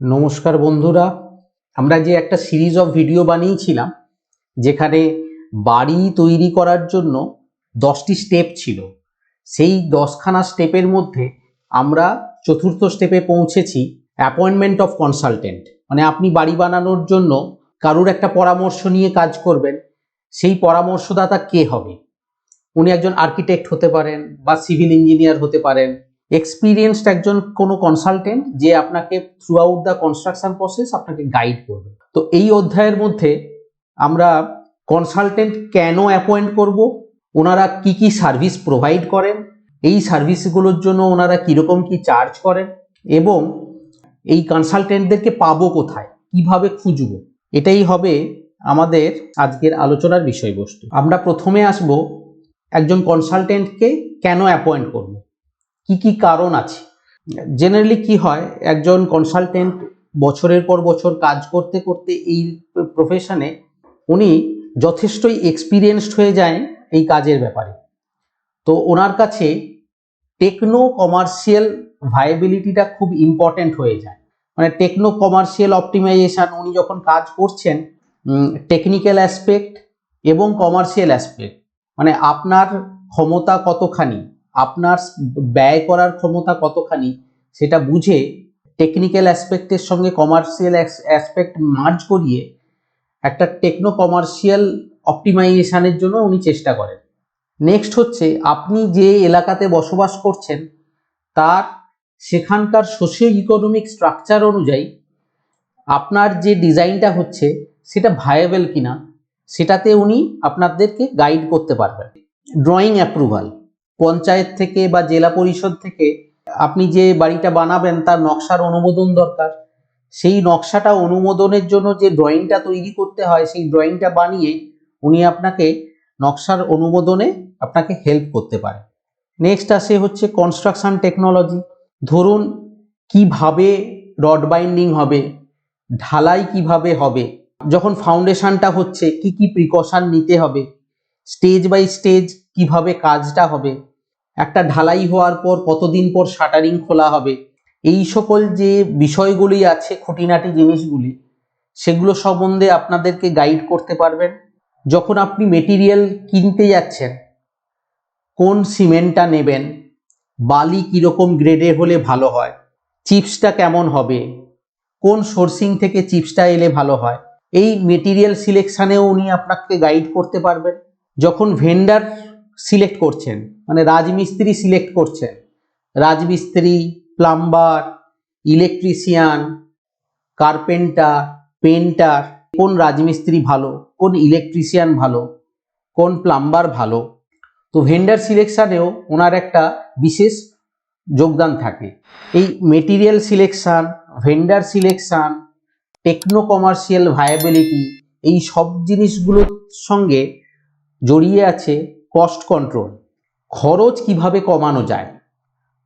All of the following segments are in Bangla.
নমস্কার বন্ধুরা, আমরা যে একটা সিরিজ অফ ভিডিও বানিয়েছিলাম যেখানে বাড়ি তৈরি করার জন্য 10টি স্টেপ ছিল। সেই 10খানা স্টেপের মধ্যে আমরা চতুর্থ স্টেপে পৌঁছেছি, অ্যাপয়েন্টমেন্ট অফ কনসালটেন্ট। মানে আপনি বাড়ি বানানোর জন্য কারুর একটা পরামর্শ নিয়ে কাজ করবেন, সেই পরামর্শদাতা কে হবে? উনি একজন আর্কিটেক্ট হতে পারেন বা সিভিল ইঞ্জিনিয়ার হতে পারেন, এক্সপিরিয়েন্সড একজন কোনো কনসালটেন্ট যে আপনাকে through out the construction process আপনাকে গাইড করবে। তো এই অধ্যায়ের মধ্যে আমরা কনসালটেন্ট কেন অ্যাপয়েন্ট করব, ওনারা কি কি সার্ভিস প্রোভাইড করেন, এই সার্ভিসগুলোর জন্য ওনারা কীরকম কি চার্জ করেন, এবং এই কনসালটেন্টদেরকে পাবো কোথায়, কিভাবে খুঁজবো, এটাই হবে আমাদের আজকের আলোচনার বিষয়বস্তু। আমরা প্রথমে আসব একজন কনসালটেন্টকে কেন অ্যাপয়েন্ট করব, কি কি কারণ আছে। জেনারেলি কি হয়, একজন কনসালটেন্ট বছরের পর বছর কাজ করতে করতে এই প্রফেশনে উনি যথেষ্টই এক্সপিরিয়েন্সড হয়ে যায় এই কাজের ব্যাপারে। তো ওনার কাছে টেকনো কমার্শিয়াল ভায়াবিলিটিটা খুব ইম্পর্ট্যান্ট হয়ে যায়। মানে টেকনো কমার্শিয়াল অপটিমাইজেশন উনি যখন কাজ করছেন, টেকনিক্যাল অ্যাসপেক্ট এবং কমার্শিয়াল অ্যাসপেক্ট, মানে আপনার ক্ষমতা কতখানি, আপনার ব্যয় করার ক্ষমতা কতখানি, সেটা বুঝে টেকনিক্যাল অ্যাসপেক্টের সঙ্গে কমার্শিয়াল অ্যাসপেক্ট মার্জ করিয়ে একটা টেকনো কমার্শিয়াল অপটিমাইজেশনের জন্য উনি চেষ্টা করেন। নেক্সট হচ্ছে, আপনি যে এলাকাতে বসবাস করছেন তার সেখানকার সোশিও ইকোনমিক স্ট্রাকচার অনুযায়ী আপনার যে ডিজাইনটা হচ্ছে সেটা ভায়াবল কিনা, সেটাতে উনি আপনাদেরকে গাইড করতে পারবেন। ড্রয়িং অ্যাপ্রুভাল, পঞ্চায়েত থেকে বা জেলা পরিষদ থেকে আপনি যে বাড়িটা বানাবেন তার নকশার অনুমোদন দরকার। সেই নকশাটা অনুমোদনের জন্য যে ড্রয়িংটা তৈরি করতে হয়, সেই ড্রয়িংটা বানিয়ে উনি আপনাকে নকশার অনুমোদনে আপনাকে হেল্প করতে পারে। নেক্সট আসে হচ্ছে কনস্ট্রাকশন টেকনোলজি। ধরুন কিভাবে রড বাইন্ডিং হবে, ঢালাই কিভাবে হবে, যখন ফাউন্ডেশনটা হচ্ছে কি কি প্রিকশন নিতে হবে, স্টেজ বাই স্টেজ কিভাবে কাজটা হবে, একটা ঢালাই হওয়ার পর কতদিন পর শাটারিং খোলা হবে, এই সকল যে বিষয়গুলি আছে, খুঁটিনাটি জিনিসগুলি, সেগুলো সম্বন্ধে আপনাদেরকে গাইড করতে পারবেন। যখন আপনি মেটেরিয়াল কিনতে যাচ্ছেন, কোন সিমেন্টটা নেবেন, বালি কীরকম গ্রেডের হলে ভালো হয়, চিপসটা কেমন হবে, কোন সোর্সিং থেকে চিপসটা এলে ভালো হয়, এই মেটেরিয়াল সিলেকশানেও উনি আপনাকে গাইড করতে পারবেন। যখন ভেন্ডার সিলেক্ট করছেন, মানে রাজমিস্ত্রি সিলেক্ট করছেন, রাজমিস্ত্রি, প্লাম্বার, ইলেকট্রিশিয়ান, কার্পেন্টার, পেন্টার, কোন রাজমিস্ত্রি ভালো, কোন ইলেকট্রিশিয়ান ভালো, কোন প্লাম্বার ভালো, তো ভেন্ডার সিলেকশানেও ওনার একটা বিশেষ যোগদান থাকে। এই material selection, vendor selection, techno commercial viability, এই সব জিনিসগুলোর সঙ্গে জড়িয়ে আছে কস্ট কন্ট্রোল। খরচ কিভাবে কমানো যায়,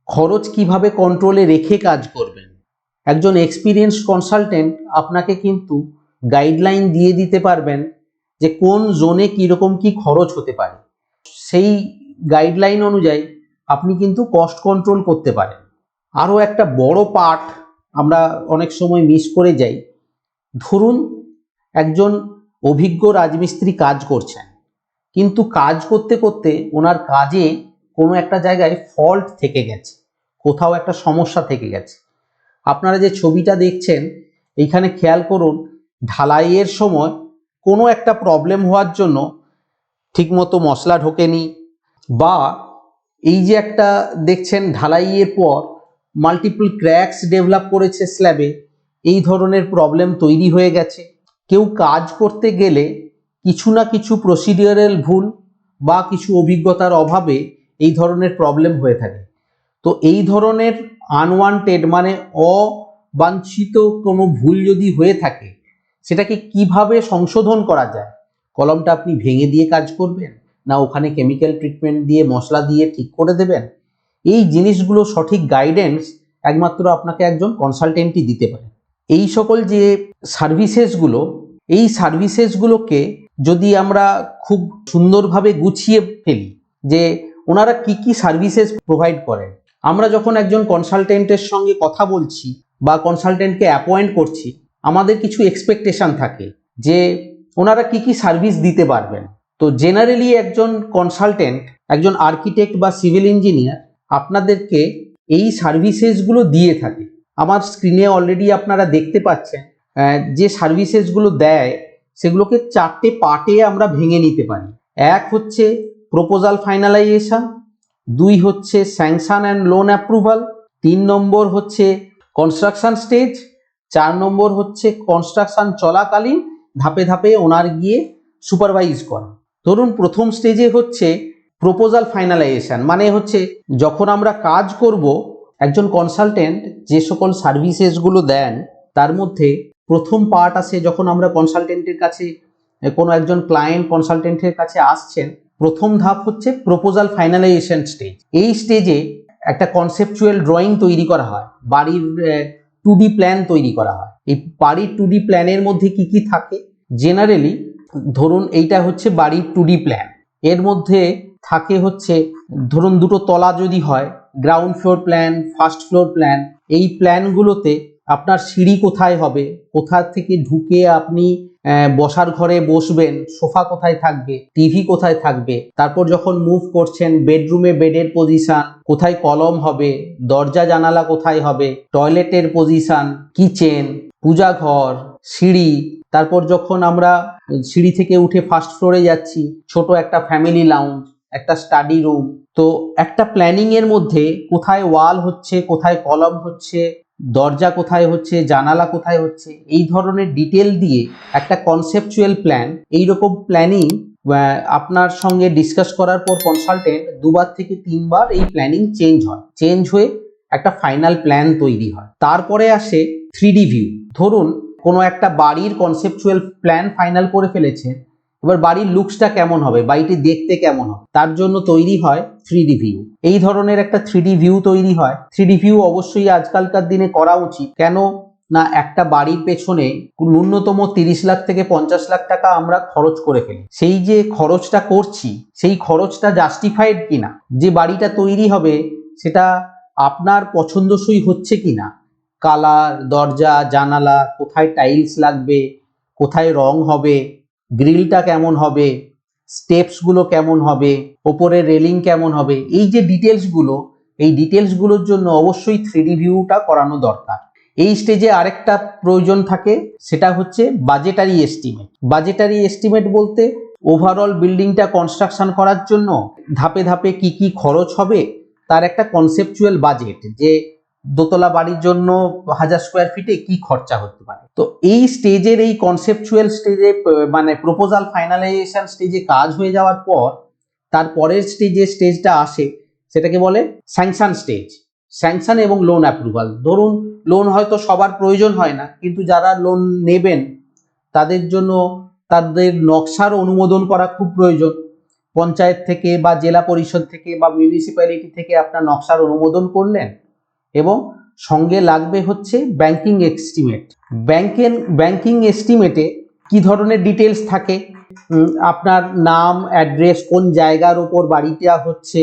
খরচ কিভাবে কন্ট্রোলে রেখে কাজ করবেন। একজন এক্সপিরিয়েন্সড কনসালটেন্ট আপনাকে কিন্তু গাইডলাইন দিয়ে দিতে পারবেন যে কোন জোনে কীরকম কি খরচ হতে পারে, সেই গাইডলাইন অনুযায়ী আপনি কিন্তু কস্ট কন্ট্রোল করতে পারেন। আরও একটা বড় পার্ট আমরা অনেক সময় মিস করে যাই। ধরুন একজন অভিজ্ঞ রাজমিস্ত্রি কাজ করছেন, কিন্তু কাজ করতে করতে ওনার কাজে কোনো একটা জায়গায় ফল্ট থেকে গেছে, কোথাও একটা সমস্যা থেকে গেছে। আপনারা যে ছবিটা দেখছেন এইখানে খেয়াল করুন, ঢালাইয়ের সময় কোনো একটা প্রবলেম হওয়ার জন্য ঠিকমতো মশলা ঢোকেনি, বা এই যে একটা দেখছেন ঢালাইয়ের পর মাল্টিপল ক্র্যাকস ডেভেলপ করেছে স্ল্যাবে, এই ধরনের প্রবলেম তৈরি হয়ে গেছে। কেউ কাজ করতে গেলে কিছু না কিছু প্রসিডিওরাল ভুল বা কিছু অভিজ্ঞতার অভাবে এই ধরনের প্রবলেম হয়ে থাকে। তো এই ধরনের আনওয়ান্টেড মানে অবাঞ্ছিত কোনো ভুল যদি হয়ে থাকে, সেটাকে কিভাবে সংশোধন করা যায়, কলমটা আপনি ভেঙে দিয়ে কাজ করবেন না ওখানে কেমিক্যাল ট্রিটমেন্ট দিয়ে মশলা দিয়ে ঠিক করে দেবেন, এই জিনিসগুলো সঠিক গাইডেন্স একমাত্র আপনাকে একজন কনসালটেন্টই দিতে পারে। এই সকল যে সার্ভিসেসগুলো, এই সার্ভিসেসগুলোকে যদি আমরা খুব সুন্দরভাবে গুছিয়ে ফেলি যে ওনারা কি কি সার্ভিসেস প্রোভাইড করেন। আমরা যখন একজন কনসালটেন্টের সঙ্গে কথা বলছি, বা কনসালটেন্টকে অ্যাপয়েন্ট করছি, আমাদের কিছু এক্সপেকটেশন থাকে যে ওনারা কি কি সার্ভিস দিতে পারবেন। তো জেনারেলি একজন কনসালটেন্ট, একজন আর্কিটেক্ট বা সিভিল ইঞ্জিনিয়ার আপনাদেরকে এই সার্ভিসেসগুলো দিয়ে থাকে। আমার স্ক্রিনে অলরেডি আপনারা দেখতে পাচ্ছেন যে সার্ভিসেসগুলো দেয় সেগুলোকে 4টে পার্টে আমরা ভেঙে নিতে পারি। এক হচ্ছে প্রপোজাল ফাইনালাইজেশন, 2 হচ্ছে স্যাংশন অ্যান্ড লোন অ্যাপ্রুভাল, 3 নম্বর হচ্ছে কনস্ট্রাকশন স্টেজ, 4 নম্বর হচ্ছে কনস্ট্রাকশন চলাকালীন ধাপে ধাপে ওনার গিয়ে সুপারভাইজ করা। ধরুন প্রথম স্টেজে হচ্ছে প্রপোজাল ফাইনালাইজেশন, মানে হচ্ছে যখন আমরা কাজ করব, একজন কনসালটেন্ট যে সকল সার্ভিসেসগুলো দেন তার মধ্যে প্রথম পার্ট আসে যখন আমরা কনসালটেন্টের কাছে, কোনো একজন ক্লায়েন্ট কনসালটেন্টের কাছে আসছেন, প্রথম ধাপ হচ্ছে প্রপোজাল ফাইনালাইজেশন স্টেজ। এই স্টেজে একটা কনসেপচুয়াল ড্রয়িং তৈরি করা হয়, বাড়ির 2D প্ল্যান তৈরি করা হয়। এই বাড়ির 2D প্ল্যানের মধ্যে কি কি থাকে, জেনারেলি ধরুন এইটা হচ্ছে বাড়ির 2D প্ল্যান। এর মধ্যে থাকে হচ্ছে ধরুন 2টো তলা যদি হয়, ground floor plan, first floor plan. এই প্ল্যানগুলোতে আপনার সিঁড়ি কোথায় হবে, কোথা থেকে ঢুকে আপনি বসার ঘরে বসবেন, সোফা কোথায় থাকবে, টিভি কোথায় থাকবে, তারপর যখন মুভ করছেন বেডরুমে বেডের পজিশন, কোথায় কলম হবে, দরজা জানালা কোথায় হবে, টয়লেটের পজিশন, কিচেন, পূজাঘর, সিঁড়ি, তারপর যখন আমরা সিঁড়ি থেকে উঠে ফার্স্ট ফ্লোরে যাচ্ছি, ছোট একটা ফ্যামিলি লাউঞ্জ, একটা স্টাডি রুম। তো একটা প্ল্যানিং এর মধ্যে কোথায় ওয়াল হচ্ছে, কোথায় কলম হচ্ছে, দরজা কোথায় হচ্ছে, জানালা কোথায় হচ্ছে, এই ধরনের ডিটেল দিয়ে একটা কনসেপচুয়াল প্ল্যান, এইরকম প্ল্যানিং আপনার সঙ্গে ডিসকাস করার পর কনসালটেন্ট 2বার থেকে 3বার এই প্ল্যানিং চেঞ্জ হয়ে একটা ফাইনাল প্ল্যান তৈরি হয়। তারপরে আসে 3D ভিউ। ধরুন কোনো একটা বাড়ির কনসেপচুয়াল প্ল্যান ফাইনাল করে ফেলেছে, এবার বাড়ির লুকসটা কেমন হবে, বাড়িটি দেখতে কেমন হবে, তার জন্য তৈরি হয় 3D ভিউ। এই ধরনের একটা 3D ভিউ তৈরি হয়। 3D ভিউ অবশ্যই আজকালকার দিনে করা উচিত, কেন না একটা বাড়ির পেছনে ন্যূনতম 30 লাখ থেকে 50 লাখ টাকা আমরা খরচ করে ফেলি। সেই যে খরচটা করছি, সেই খরচটা জাস্টিফাইড কিনা, যে বাড়িটা তৈরি হবে সেটা আপনার পছন্দসই হচ্ছে কিনা, কালার, দরজা, জানালা, কোথায় টাইলস লাগবে, কোথায় রং হবে, গ্রিলটা কেমন হবে, স্টেপসগুলো কেমন হবে, ওপরে রেলিং কেমন হবে, এই যে ডিটেলসগুলো, এই ডিটেলসগুলোর জন্য অবশ্যই 3D ভিউটা করানো দরকার। এই স্টেজে আরেকটা প্রয়োজন থাকে, সেটা হচ্ছে বাজেটারি এস্টিমেট। বাজেটারি এস্টিমেট বলতে ওভারঅল বিল্ডিংটা কনস্ট্রাকশন করার জন্য ধাপে ধাপে কি কি খরচ হবে তার একটা কনসেপচুয়াল বাজেট, যে দোতলা বাড়ির জন্য 1000 স্কোয়ার ফিটে কি খরচা হতে পারে। তো এই স্টেজের, এই কনসেপচুয়াল স্টেজে মানে প্রপোজাল ফাইনালাইজেশন স্টেজে কাজ হয়ে যাওয়ার পর তার পরের স্টেজটা আসে, সেটাকে বলে স্যাংশন স্টেজ। স্যাংশন এবং লোন অ্যাপ্রুভাল। ধরুন লোন হয়তো সবার প্রয়োজন হয় না, কিন্তু যারা লোন নেবেন তাদের জন্য তাদের নকশার অনুমোদন করা খুব প্রয়োজন। পঞ্চায়েত থেকে বা জেলা পরিষদ থেকে বা মিউনিসিপ্যালিটি থেকে আপনার নকশার অনুমোদন করলেন, এবং সঙ্গে লাগবে হচ্ছে ব্যাংকিং এস্টিমেট। ব্যাংকিং এস্টিমেটে কি ধরনের ডিটেলস থাকে, আপনার নাম, অ্যাড্রেস, কোন জায়গার উপর বাড়িটা হচ্ছে,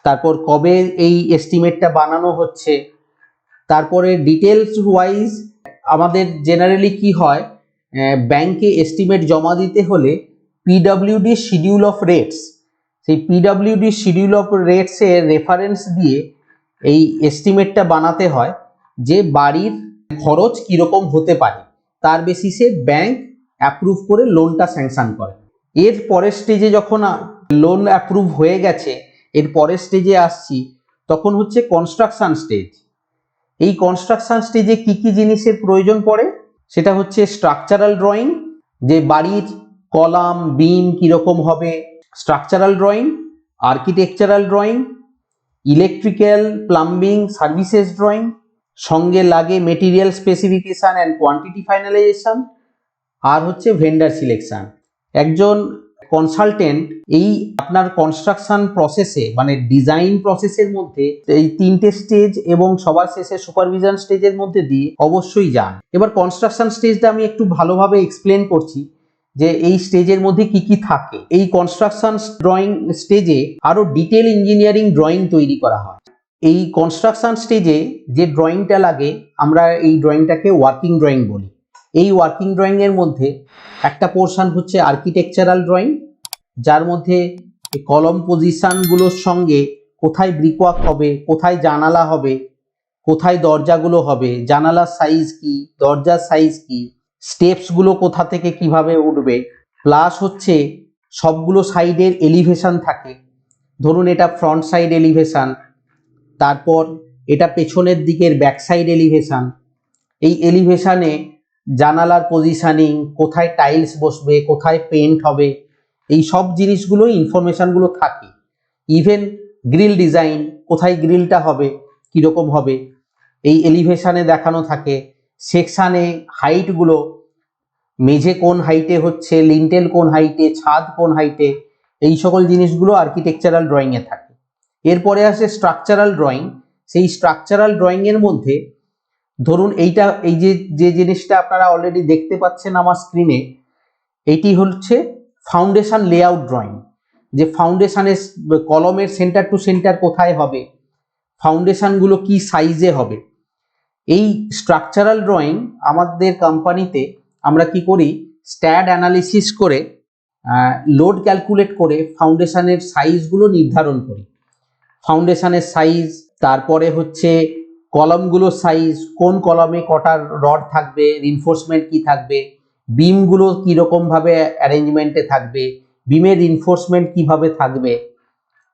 তারপর কবে এই এস্টিমেটটা বানানো হচ্ছে, তারপরে ডিটেলস ওয়াইজ আমাদের জেনারেলি কি হয়, ব্যাংকে এস্টিমেট জমা দিতে হলে পিডব্লিউডি শিডিউল অফ রেটস, সেই পিডব্লিউডি শিডিউল অফ রেটসের রেফারেন্স দিয়ে এই এস্টিমেটটা বানাতে হয়, যে বাড়ির খরচ কীরকম হতে পারে, তার বেসিসে ব্যাংক অ্যাপ্রুভ করে লোনটা স্যাংশন করে। এর পরের স্টেজে যখন লোন অ্যাপ্রুভ হয়ে গেছে, এর পরের স্টেজে আসছি, তখন হচ্ছে কনস্ট্রাকশন স্টেজ। এই কনস্ট্রাকশন স্টেজে কি কি জিনিসের প্রয়োজন পড়ে, সেটা হচ্ছে স্ট্রাকচারাল ড্রয়িং, যে বাড়ির কলাম, বিম কীরকম হবে, structural drawing, architectural drawing, electrical, plumbing, services drawing, সঙ্গে লাগে material specification and quantity finalisation, আর হচ্ছে ভেন্ডার সিলেকশন। একজন কনসালটেন্ট এই আপনার কনস্ট্রাকশন প্রসেসে, মানে ডিজাইন প্রসেসের মধ্যে এই 3টে স্টেজ এবং সবার শেষে সুপারভিশন স্টেজের মধ্যে দিয়ে অবশ্যই যান। এবার কনস্ট্রাকশন স্টেজটা আমি একটু ভালোভাবে এক্সপ্লেন করছি, যে এই স্টেজের মধ্যে কি কি থাকে। এই কনস্ট্রাকশন ড্রয়িং স্টেজে আরো ডিটেল ইঞ্জিনিয়ারিং ড্রয়িং তৈরি করা হয়। এই কনস্ট্রাকশন স্টেজে যে ড্রয়িংটা লাগে আমরা এই ড্রয়িংটাকে ওয়ার্কিং ড্রয়িং বলি। এই ওয়ার্কিং ড্রয়িং এর মধ্যে একটা পোর্শন হচ্ছে আর্কিটেকচারাল ড্রয়িং, যার মধ্যে কলম পজিশনগুলোর সঙ্গে কোথায় ব্রিকওয়ার্ক হবে, কোথায় জানালা হবে, কোথায় দরজাগুলো হবে, জানালার সাইজ কি, দরজার সাইজ কি, স্টেপসগুলো কোথা থেকে কিভাবে উঠবে, প্লাস হচ্ছে সবগুলো সাইডের এলিভেশন থাকে। ধরুন এটা ফ্রন্ট সাইড এলিভেশন, তারপর এটা পেছনের দিকের ব্যাক সাইড এলিভেশন। এই এলিভেশনে জানালার পজিশনিং, কোথায় টাইলস বসবে, কোথায় পেন্ট হবে, এই সব জিনিসগুলো ইনফরমেশনগুলো থাকে। ইভেন গ্রিল ডিজাইন, কোথায় গ্রিলটা হবে, কীরকম হবে, এই এলিভেশনে দেখানো থাকে। সেকশানে হাইটগুলো, মেঝে কোন হাইটে হচ্ছে, লিন্টেল কোন হাইটে, ছাদ কোন হাইটে, এই সকল জিনিসগুলো আর্কিটেকচারাল ড্রয়িংয়ে থাকে। এরপরে আসে স্ট্রাকচারাল ড্রয়িং। সেই স্ট্রাকচারাল ড্রয়িংয়ের মধ্যে ধরুন এইটা, এই যে জিনিসটা আপনারা অলরেডি দেখতে পাচ্ছেন আমার স্ক্রিনে, এইটি হচ্ছে ফাউন্ডেশন লেআউট ড্রয়িং। যে ফাউন্ডেশনের কলমের সেন্টার টু সেন্টার কোথায় হবে, ফাউন্ডেশনগুলো কি সাইজে হবে। এই স্ট্রাকচারাল ড্রয়িং আমাদের কোম্পানিতে আমরা কি করি, স্ট্যাড অ্যানালিসিস করে লোড ক্যালকুলেট করে ফাউন্ডেশনের সাইজগুলো নির্ধারণ করি। ফাউন্ডেশনের সাইজ, তারপরে হচ্ছে কলামগুলোর সাইজ, কোন কলামে কটা রড থাকবে, রিনফোর্সমেন্ট কি থাকবে, বিমগুলো কীরকমভাবে অ্যারেঞ্জমেন্টে থাকবে, বিমের রিনফোর্সমেন্ট কিভাবে থাকবে,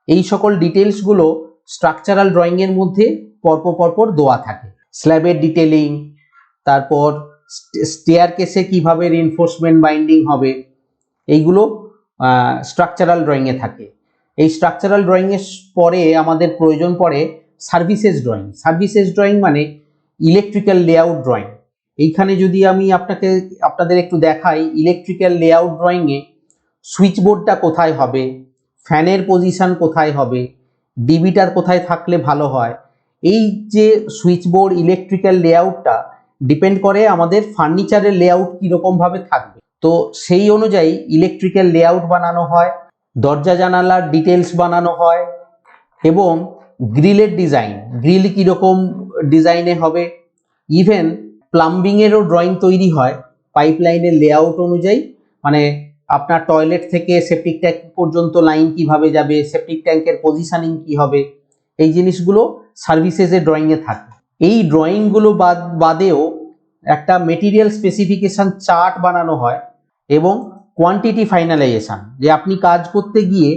এই সকল ডিটেলসগুলো স্ট্রাকচারাল ড্রয়িংয়ের মধ্যে পরপর দেওয়া থাকে। স্ল্যাবের ডিটেলিং, তারপর স্টেয়ারকেসে কিভাবে রিনফোর্সমেন্ট বাইন্ডিং হবে, এইগুলো স্ট্রাকচারাল ড্রয়িংয়ে থাকে। এই স্ট্রাকচারাল ড্রয়িংয়ের পরে আমাদের প্রয়োজন পড়ে সার্ভিসেস ড্রয়িং। সার্ভিসেস ড্রয়িং মানে ইলেকট্রিক্যাল লেআউট ড্রয়িং। এইখানে যদি আমি আপনাদের একটু দেখাই, ইলেকট্রিক্যাল লেআউট ড্রয়িংয়ে সুইচ বোর্ডটা কোথায় হবে, ফ্যানের পজিশন কোথায় হবে, ডিবিটার কোথায় থাকলে ভালো হয়, এই যে সুইচ বোর্ড ইলেকট্রিক্যাল লেআউটটা ডিপেন্ড করে আমাদের ফার্নিচারের লেআউট কীরকমভাবে থাকবে। তো সেই অনুযায়ী ইলেকট্রিক্যাল লেআউট বানানো হয়, দরজা জানালার ডিটেলস বানানো হয়, এবং গ্রিলের ডিজাইন, গ্রিল কীরকম ডিজাইনে হবে। ইভেন প্লাম্বিংয়েরও ড্রয়িং তৈরি হয় পাইপলাইনের লেআউট অনুযায়ী, মানে আপনার টয়লেট থেকে সেপটিক ট্যাঙ্ক পর্যন্ত লাইন কিভাবে যাবে, সেপটিক ট্যাঙ্কের পজিশনিং কি হবে, এই জিনিসগুলো সার্ভিসেসের ড্রয়িংয়ে থাকে। এই ড্রয়িংগুলো বাদেও একটা মেটেরিয়াল স্পেসিফিকেশন চার্ট বানানো হয় এবং কোয়ান্টিটি ফাইনালাইজেশন, যে আপনি কাজ করতে গিয়ে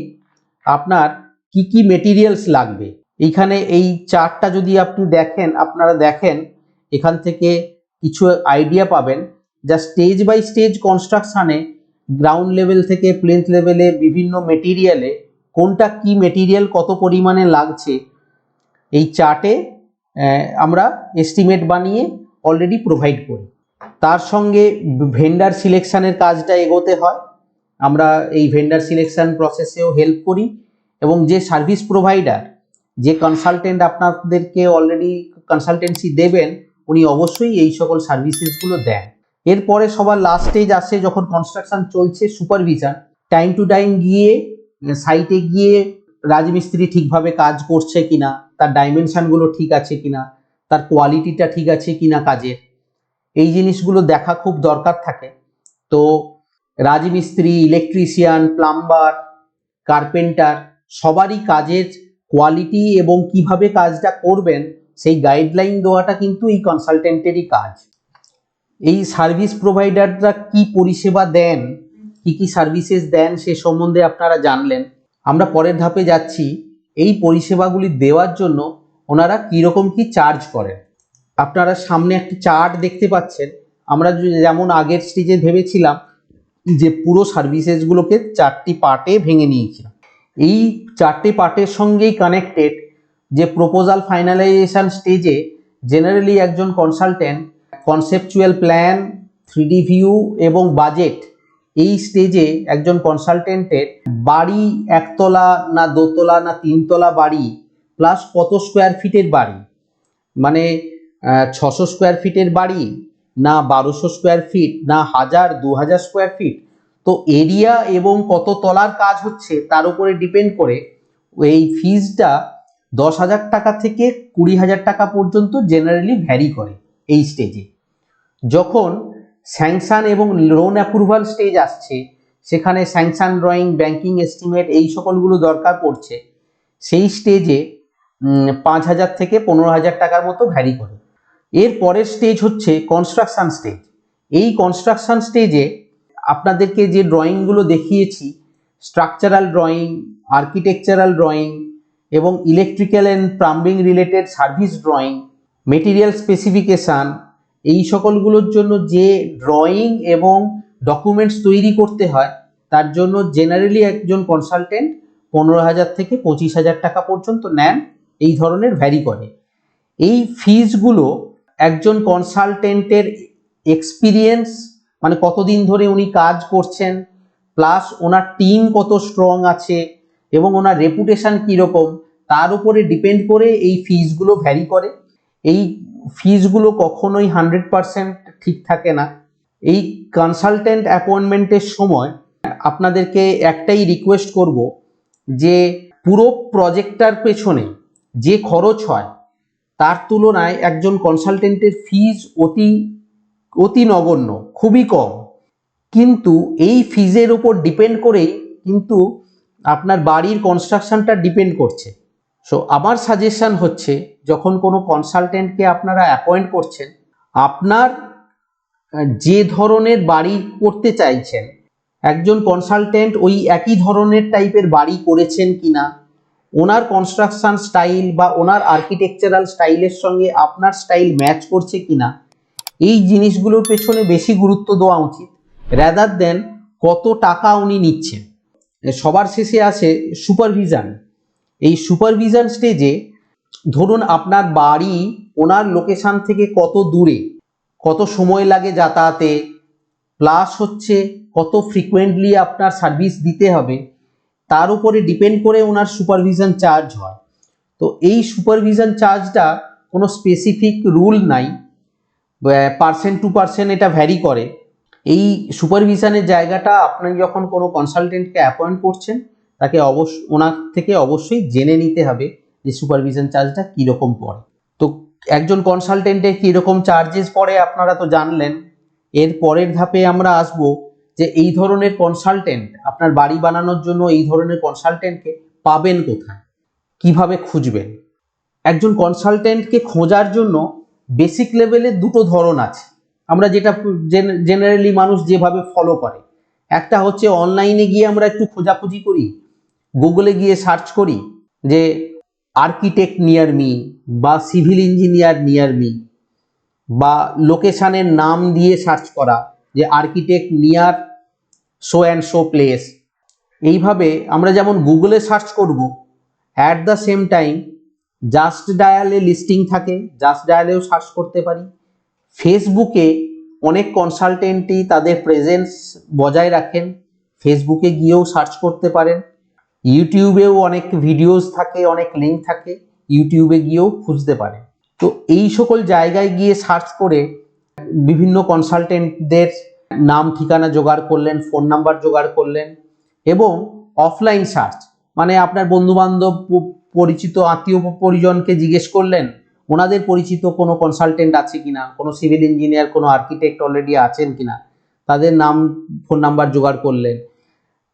আপনার কি কি মেটেরিয়ালস লাগবে। এইখানে এই চার্টটা যদি আপনারা দেখেন, এখান থেকে কিছু আইডিয়া পাবেন, যা স্টেজ বাই স্টেজ কনস্ট্রাকশানে গ্রাউন্ড লেভেল থেকে প্লেন্থ লেভেলে বিভিন্ন মেটেরিয়ালে কোনটা কি মেটেরিয়াল কত পরিমাণে লাগছে, এই চার্টে আমরা এস্টিমেট বানিয়ে অলরেডি প্রোভাইড করি। তার সঙ্গে ভেন্ডার সিলেকশানের কাজটা এগোতে হয়, আমরা এই ভেন্ডার সিলেকশান প্রসেসেও হেল্প করি, এবং যে সার্ভিস প্রোভাইডার, যে কনসালটেন্ট আপনাদেরকে অলরেডি কনসালটেন্সি দেবেন, উনি অবশ্যই এই সকল সার্ভিসেসগুলো দেন। এরপরে সবার লাস্ট স্টেজ আসে যখন কনস্ট্রাকশন চলছে, সুপারভিশন। টাইম টু টাইম গিয়ে সাইটে গিয়ে রাজমিস্ত্রি ঠিকভাবে কাজ করছে কিনা, তার ডাইমেনশনগুলো ঠিক আছে কিনা, তার কোয়ালিটিটা ঠিক আছে কিনা কাজের, এই জিনিসগুলো দেখা খুব দরকার থাকে। তো রাজমিস্ত্রি, ইলেকট্রিশিয়ান, প্লাম্বার, কার্পেন্টার সবারই কাজের কোয়ালিটি এবং কিভাবে কাজটা করবেন সেই গাইডলাইন দেওয়াটা কিন্তু এই কনসালটেন্টেরই কাজ। এই সার্ভিস প্রোভাইডাররা কি পরিষেবা দেন, কি কি সার্ভিসেস দেন সে সম্বন্ধে আপনারা জানলেন। আমরা পরের ধাপে যাচ্ছি, এই পরিষেবাগুলি দেওয়ার জন্য ওনারা কীরকম কি চার্জ করেন। আপনারা সামনে একটি চার্ট দেখতে পাচ্ছেন। আমরা যেমন আগের স্টেজে ভেবেছিলাম যে পুরো সার্ভিসেসগুলোকে 4টি পার্টে ভেঙে নিয়েছিলাম, এই 4টি পার্টের সঙ্গেই কানেক্টেড। যে প্রপোজাল ফাইনালাইজেশন স্টেজে জেনারেলি একজন consultant conceptual plan, 3D view এবং বাজেট, এই স্টেজে একজন কনসালটেন্টের বাড়ি একতলা না দোতলা না তিনতলা বাড়ি, প্লাস কত স্কোয়ার ফিটের বাড়ি, মানে 600 স্কোয়ার ফিটের বাড়ি না 1200 স্কোয়ার ফিট না 1000-2000 স্কোয়ার ফিট, তো এরিয়া এবং কত তলার কাজ হচ্ছে তার উপরে ডিপেন্ড করে এই ফিজটা 10,000 টাকা থেকে 20,000 টাকা পর্যন্ত জেনারেলি ভ্যারি করে এই স্টেজে। যখন স্যাংশন এবং লোন অ্যাপ্রুভাল স্টেজ আসছে, সেখানে স্যাংশন ড্রয়িং, ব্যাংকিং এস্টিমেট এই সকলগুলো দরকার পড়ছে, সেই স্টেজে 5,000 থেকে 15,000 টাকার মতো ভ্যারি করে। এর পরের স্টেজ হচ্ছে কনস্ট্রাকশন স্টেজ। এই কনস্ট্রাকশন স্টেজে আপনাদেরকে যে ড্রয়িংগুলো দেখিয়েছি, স্ট্রাকচারাল ড্রয়িং, আর্কিটেকচারাল ড্রয়িং এবং electrical and plumbing related service drawing, material specification, এই সকলগুলোর জন্য যে ড্রয়িং এবং ডকুমেন্টস তৈরি করতে হয়, তার জন্য জেনারেলি একজন কনসালটেন্ট 15,000 থেকে 25,000 টাকা পর্যন্ত নেন। এই ধরনের ভ্যারি করে। এই ফিজগুলো একজন কনসালটেন্টের এক্সপিরিয়েন্স, মানে কতদিন ধরে উনি কাজ করছেন, প্লাস ওনার টিম কত স্ট্রং আছে এবং ওনার রেপুটেশন কীরকম, তার উপরে ডিপেন্ড করে এই ফিজগুলো ভ্যারি করে। এই ফিজগুলো কখনোই 100% ঠিক থাকে না। এই কনসালটেন্ট অ্যাপয়েন্টমেন্টের সময় আপনাদেরকে একটাই রিকোয়েস্ট করব যে পুরো প্রজেক্টটার পেছনে যে খরচ হয় তার তুলনায় একজন কনসালটেন্টের ফিজ অতি নগণ্য, খুবই কম। কিন্তু এই ফিজের উপর ডিপেন্ড করেই কিন্তু আপনার বাড়ির কনস্ট্রাকশনটা ডিপেন্ড করছে। সো আমার সাজেশন হচ্ছে, যখন কোনো কনসালটেন্টকে আপনারা অ্যাপয়েন্ট করছেন, আপনার যে ধরনের বাড়ি করতে চাইছেন, একজন কনসালটেন্ট ওই একই ধরনের টাইপের বাড়ি করেছেন কিনা, ওনার কনস্ট্রাকশন স্টাইল বা ওনার আর্কিটেকচারাল স্টাইলের সঙ্গে আপনার স্টাইল ম্যাচ করছে কিনা, এই জিনিসগুলোর পেছনে বেশি গুরুত্ব দেওয়া উচিত, রাদার দেন কত টাকা উনি নিচ্ছেন। সবার শেষে আছে সুপারভিশন। এই সুপারভিশন স্টেজে ধরুন আপনার বাড়ি ওনার লোকেশন থেকে কত দূরে, কত সময় লাগে যাতায়াতে, প্লাস হচ্ছে কত ফ্রিকোয়েন্টলি আপনার সার্ভিস দিতে হবে, তার উপরে ডিপেন্ড করে ওনার সুপারভিশন চার্জ হয়। তো এই সুপারভিশন চার্জটা কোনো স্পেসিফিক রুল নাই, পার্সেন্ট টু পার্সেন্ট এটা ভ্যারি করে। এই সুপারভিশনের জায়গাটা আপনি যখন কোনো কনসালটেন্টকে অ্যাপয়েন্ট করছেন, তাকে ওনার থেকে অবশ্যই জেনে নিতে হবে যে সুপারভিশন চার্জটা কীরকম পড়ে। তো একজন কনসালটেন্টের কীরকম চার্জেস পড়ে আপনারা তো জানলেন। এর পরের ধাপে আমরা আসব যে এই ধরনের কনসালটেন্ট, আপনার বাড়ি বানানোর জন্য এই ধরনের কনসালটেন্টকে পাবেন কোথায়, কিভাবে খুঁজবেন। একজন কনসালটেন্টকে খোঁজার জন্য বেসিক লেভেলে দুটো ধরন আছে, আমরা যেটা জেনারেলি মানুষ যেভাবে ফলো করে। একটা হচ্ছে অনলাইনে গিয়ে আমরা একটু খোঁজাখুঁজি করি, গুগলে গিয়ে সার্চ করি যে আর্কিটেক্ট নিয়ার মি বা সিভিল ইঞ্জিনিয়ার নিয়ার মি, বা লোকেশানের নাম দিয়ে সার্চ করা যে architect near show and show place. এইভাবে আমরা যেমন গুগলে সার্চ করব, at the same time just ডায়ালে লিস্টিং থাকে, জাস্ট ডায়ালেও সার্চ করতে পারি। ফেসবুকে অনেক কনসালটেন্টই তাদের প্রেজেন্স বজায় রাখেন, ফেসবুকে গিয়েও সার্চ করতে পারেন। ইউটিউবেও অনেক ভিডিওস থাকে, অনেক লিঙ্ক থাকে, ইউটিউবে গিয়েও খুঁজতে পারেন। তো এই সকল জায়গায় গিয়ে সার্চ করে বিভিন্ন কনসালটেন্টদের নাম ঠিকানা জোগাড় করলেন, ফোন নাম্বার জোগাড় করলেন, এবং অফলাইন সার্চ মানে আপনার বন্ধুবান্ধব, পরিচিত আত্মীয় পরিজনকে জিজ্ঞেস করলেন ওনাদের পরিচিত কোনো কনসালটেন্ট আছে কিনা, কোনো সিভিল ইঞ্জিনিয়ার, কোনো আর্কিটেক্ট অলরেডি আছেন কিনা, তাদের নাম ফোন নাম্বার জোগাড় করলেন।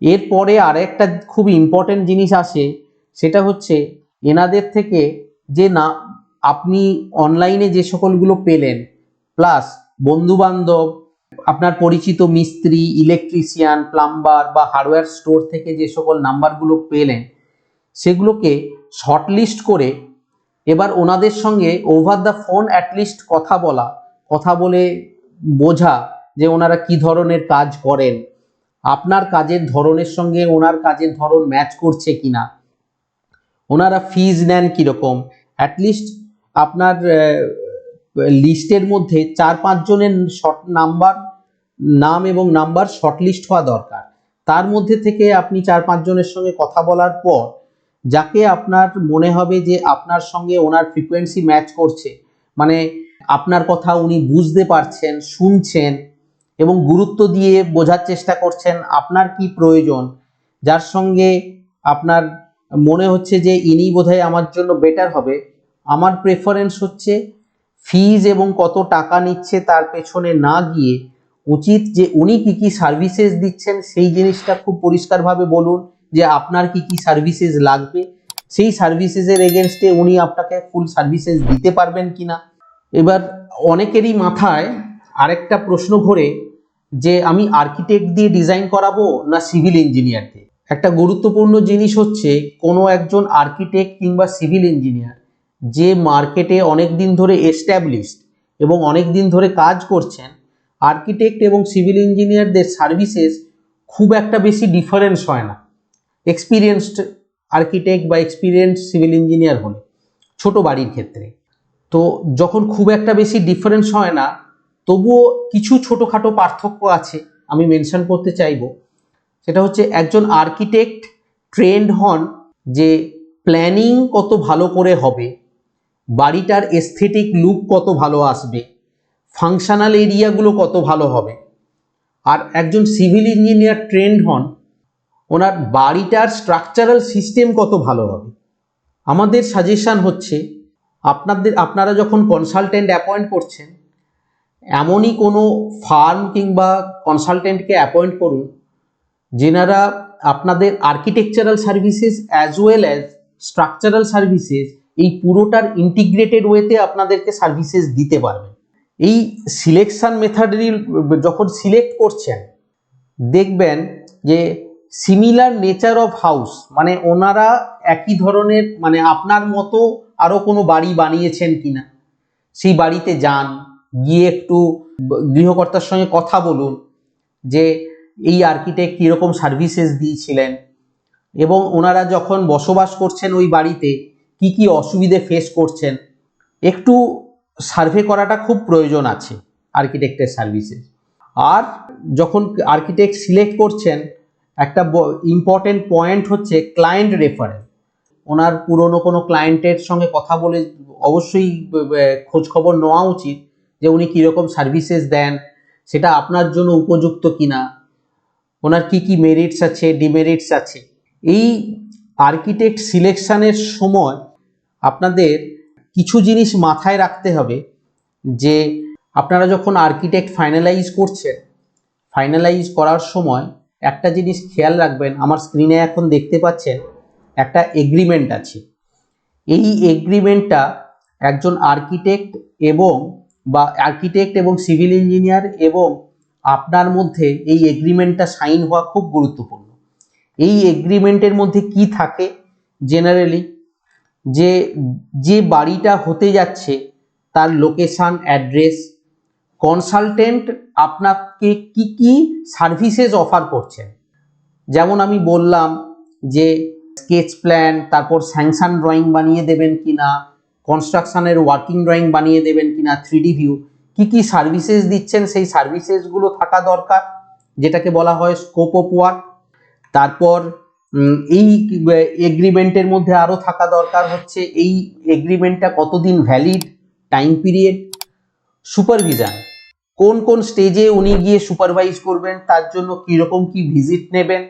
এরপরে আরেকটা খুব ইম্পর্টেন্ট জিনিস আসে, সেটা হচ্ছে এনাদের থেকে যে না আপনি অনলাইনে যে সকলগুলো পেলেন, প্লাস বন্ধুবান্ধব, আপনার পরিচিত মিস্ত্রি, ইলেকট্রিশিয়ান, প্লাম্বার বা হার্ডওয়্যার স্টোর থেকে যে সকল নাম্বারগুলো পেলেন, সেগুলোকে শর্টলিস্ট করে এবার ওনাদের সঙ্গে ওভার দ্য ফোন অ্যাটলিস্ট কথা বলে বোঝা যে ওনারা কি ধরনের কাজ করেন, আপনার কাজের ধরনের সঙ্গে ওনার কাজের ধরন ম্যাচ করছে কিনা, ওনারা ফিজ নেন কীরকম। অ্যাটলিস্ট আপনার লিস্টের মধ্যে 4-5 জনের নাম এবং নাম্বার শর্টলিস্ট হওয়া দরকার। তার মধ্যে থেকে আপনি 4-5 জনের সঙ্গে কথা বলার পর যাকে আপনার মনে হবে যে আপনার সঙ্গে ওনার ফ্রিকোয়েন্সি ম্যাচ করছে, মানে আপনার কথা উনি বুঝতে পারছেন, শুনছেন এবং গুরুত্ব দিয়ে বোঝার চেষ্টা করছেন আপনার কি প্রয়োজন, যার সঙ্গে আপনার মনে হচ্ছে যে ইনি বোধহয় আমার জন্য বেটার হবে, আমার প্রেফারেন্স হচ্ছে ফিজ এবং কত টাকা নিচ্ছে তার পেছনে না গিয়ে উচিত যে উনি কি কি সার্ভিসেস দিচ্ছেন সেই জিনিসটা খুব পরিষ্কারভাবে বলুন, যে আপনার কি কি সার্ভিসেস লাগবে, সেই সার্ভিসেসের এগেনস্টে উনি আপনাকে ফুল সার্ভিসেস দিতে পারবেন কিনা। এবার অনেকেরই মাথায় আরেকটা প্রশ্ন ঘোরে যে আমি আর্কিটেক্ট দিয়ে ডিজাইন করাবো না সিভিল ইঞ্জিনিয়ার দিয়ে। একটা গুরুত্বপূর্ণ জিনিস হচ্ছে কোনো একজন আর্কিটেক্ট কিংবা সিভিল ইঞ্জিনিয়ার যে মার্কেটে অনেক দিন ধরে এস্টাবলিশড এবং অনেক দিন ধরে কাজ করছেন, আর্কিটেক্ট এবং সিভিল ইঞ্জিনিয়ারদের সার্ভিসেস খুব একটা বেশি ডিফারেন্স হয় না এক্সপিরিয়েন্সড আর্কিটেক্ট বা এক্সপিরিয়েন্সড সিভিল ইঞ্জিনিয়ার হলে ছোট বাড়ির ক্ষেত্রে। তো যখন খুব একটা বেশি ডিফারেন্স হয় না, তবুও কিছু ছোটোখাটো পার্থক্য আছে আমি মেনশন করতে চাইব। সেটা হচ্ছে একজন আর্কিটেক্ট ট্রেন্ড হন যে প্ল্যানিং কত ভালো করে হবে, বাড়িটার এস্থেটিক লুক কত ভালো আসবে, ফাংশনাল এরিয়াগুলো কত ভালো হবে। আর একজন সিভিল ইঞ্জিনিয়ার ট্রেন্ড হন ওনার বাড়িটার স্ট্রাকচারাল সিস্টেম কত ভালো হবে। আমাদের সাজেশন হচ্ছে আপনারা যখন কনসালটেন্ট অ্যাপয়েন্ট করছেন, এমনই কোনো ফার্ম কিংবা কনসালটেন্টকে অ্যাপয়েন্ট করুন যেনারা আপনাদের architectural services as well as structural services এই পুরোটার ইন্টিগ্রেটেড ওয়েতে আপনাদেরকে সার্ভিসেস দিতে পারবেন। এই সিলেকশন মেথডেরই যখন সিলেক্ট করছেন দেখবেন যে সিমিলার নেচার অফ হাউস, মানে ওনারা একই ধরনের, মানে আপনার মতো আরও কোনো বাড়ি বানিয়েছেন কিনা সেই বাড়িতে যান, গিয়ে একটু গৃহকর্তার সঙ্গে কথা বলুন যে এই আর্কিটেক্ট কীরকম সার্ভিসেস দিয়েছিলেন এবং ওনারা যখন বসবাস করছেন ওই বাড়িতে কি কি অসুবিধে ফেস করছেন। একটু সার্ভে করাটা খুব প্রয়োজন আছে আর্কিটেক্টের সার্ভিসেস। আর যখন আর্কিটেক্ট সিলেক্ট করছেন একটা ইম্পর্টেন্ট পয়েন্ট হচ্ছে ক্লায়েন্ট রেফারেল। ওনার পুরনো কোনো ক্লায়েন্টের সঙ্গে কথা বলে অবশ্যই খোঁজ খবর নেওয়া উচিত যে উনি কীরকম সার্ভিসেস দেন, সেটা আপনার জন্য উপযুক্ত কিনা, ওনার কি কি মেরিটস আছে ডিমেরিটস আছে। এই আর্কিটেক্ট সিলেকশনের সময় আপনাদের কিছু জিনিস মাথায় রাখতে হবে যে আপনারা যখন আর্কিটেক্ট ফাইনালাইজ করার সময় একটা জিনিস খেয়াল রাখবেন। আমার স্ক্রিনে এখন দেখতে পাচ্ছেন একটা এগ্রিমেন্ট আছে। এই এগ্রিমেন্টটা একজন আর্কিটেক্ট এবং সিভিল ইঞ্জিনিয়ার এবং আপনার মধ্যে এই এগ্রিমেন্টটা সাইন হওয়া খুব গুরুত্বপূর্ণ। এই এগ্রিমেন্টের মধ্যে কি থাকে জেনারেলি, যে বাড়িটা হতে যাচ্ছে তার লোকেশন, অ্যাড্রেস, কনসালটেন্ট আপনাকে কি কি সার্ভিসেস অফার করছেন। যেমন আমি বললাম যে স্কেচ প্ল্যান, তারপর স্যাংশন ড্রয়িং বানিয়ে দেবেন কিনা, কনস্ট্রাকশনের ওয়ার্কিং ড্রয়িং বানিয়ে দেবেন কিনা, 3D ভিউ, কি কি সার্ভিসেস দিচ্ছেন সেই সার্ভিসেসগুলো থাকা দরকার, যেটাকে বলা হয় স্কোপ অফ ওয়ার্ক। তারপর এই এগ্রিমেন্টের মধ্যে আরও থাকা দরকার হচ্ছে এই এগ্রিমেন্টটা কতদিন ভ্যালিড, টাইম পিরিয়ড, সুপারভিশন, কোন কোন স্টেজে উনি গিয়ে সুপারভাইজ করবেন, তার জন্য কীরকম কি ভিজিট নেবেন।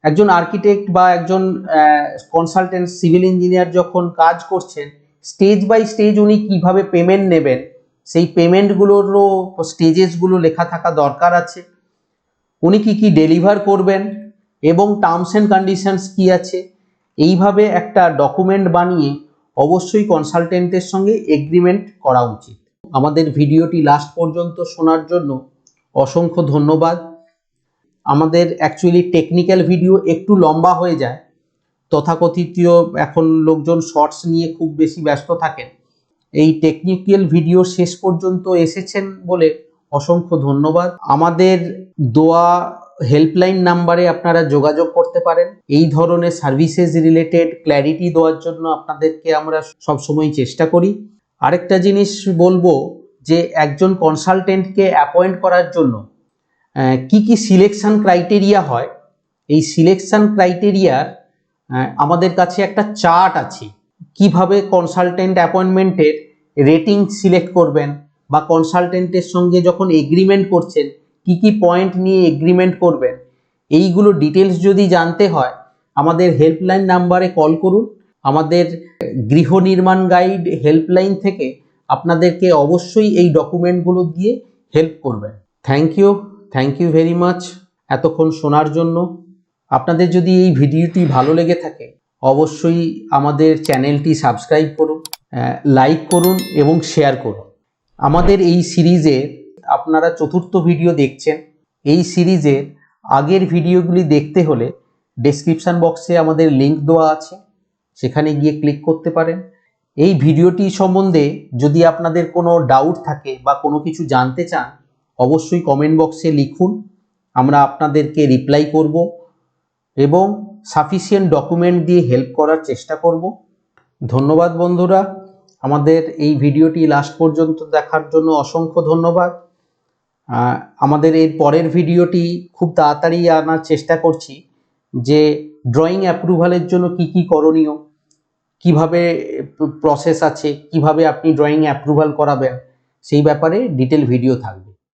একজন আর্কিটেক্ট বা একজন কনসালটেন্ট সিভিল ইঞ্জিনিয়ার যখন কাজ করছেন স্টেজ বাই স্টেজ উনি কিভাবে পেমেন্ট নেবেন সেই পেমেন্টগুলোরও স্টেজেসগুলো লেখা থাকা দরকার আছে। উনি কি কি ডেলিভার করবেন এবং টার্মস অ্যান্ড কন্ডিশনস কি আছে, এইভাবে একটা ডকুমেন্ট বানিয়ে অবশ্যই কনসালটেন্টের সঙ্গে এগ্রিমেন্ট করা উচিত। আমাদের ভিডিওটি লাস্ট পর্যন্ত শোনার জন্য অসংখ্য ধন্যবাদ। আমাদের অ্যাকচুয়ালি টেকনিক্যাল ভিডিও একটু লম্বা হয়ে যায়, তথাকথিত এখন লোকজন শর্টস নিয়ে খুব বেশি ব্যস্ত থাকেন। এই টেকনিক্যাল ভিডিও শেষ পর্যন্ত এসেছেন বলে অসংখ্য ধন্যবাদ। আমাদের দোয়া হেল্পলাইন নাম্বারে আপনারা যোগাযোগ করতে পারেন। এই ধরনের সার্ভিসেস রিলেটেড ক্ল্যারিটি দেওয়ার জন্য আপনাদেরকে আমরা সবসময় চেষ্টা করি। আরেকটা জিনিস বলবো যে একজন কনসালটেন্টকে অ্যাপয়েন্ট করার জন্য কি কি সিলেকশন ক্রাইটেরিয়া হয়, এই সিলেকশন ক্রাইটেরিয়ার আমাদের কাছে একটা চার্ট আছে। কিভাবে কনসালটেন্ট অ্যাপয়েন্টমেন্টের রেটিং সিলেক্ট করবেন বা কনসালটেন্টের সঙ্গে যখন এগ্রিমেন্ট করছেন কি কি পয়েন্ট নিয়ে এগ্রিমেন্ট করবেন, এইগুলো ডিটেলস যদি জানতে হয় আমাদের হেল্পলাইন নাম্বারে কল করুন। আমাদের গৃহ নির্মাণ গাইড হেল্পলাইন থেকে আপনাদেরকে অবশ্যই এই ডকুমেন্টগুলো দিয়ে হেল্প করবেন। থ্যাংক ইউ ভেরি মাচ এতক্ষণ শোনার জন্য। আপনাদের যদি এই ভিডিওটি ভালো লেগে থাকে অবশ্যই আমাদের চ্যানেলটি সাবস্ক্রাইব করুন, লাইক করুন এবং শেয়ার করুন। আমাদের এই সিরিজের আপনারা চতুর্থ ভিডিও দেখছেন। এই সিরিজের আগের ভিডিওগুলি দেখতে হলে ডেসক্রিপশন বক্সে আমাদের লিংক দেওয়া আছে, সেখানে গিয়ে ক্লিক করতে পারেন। এই ভিডিওটি সম্বন্ধে যদি আপনাদের কোনো ডাউট থাকে বা কোনো কিছু জানতে চান অবশ্যই কমেন্ট বক্সে লিখুন, আমরা আপনাদেরকে রিপ্লাই করব এবং সাফিসিয়েন্ট ডকুমেন্ট দিয়ে হেল্প করার চেষ্টা করব। ধন্যবাদ বন্ধুরা, আমাদের এই ভিডিওটি লাস্ট পর্যন্ত দেখার জন্য অসংখ্য ধন্যবাদ। আমাদের এর পরের ভিডিওটি খুব তাড়াতাড়ি আনার চেষ্টা করছি, যে ড্রয়িং অ্যাপ্রুভালের জন্য কি কি করণীয়, কিভাবে প্রসেস আছে, কিভাবে আপনি ড্রয়িং অ্যাপ্রুভাল করাবেন, সেই ব্যাপারে ডিটেল ভিডিও থাকবে।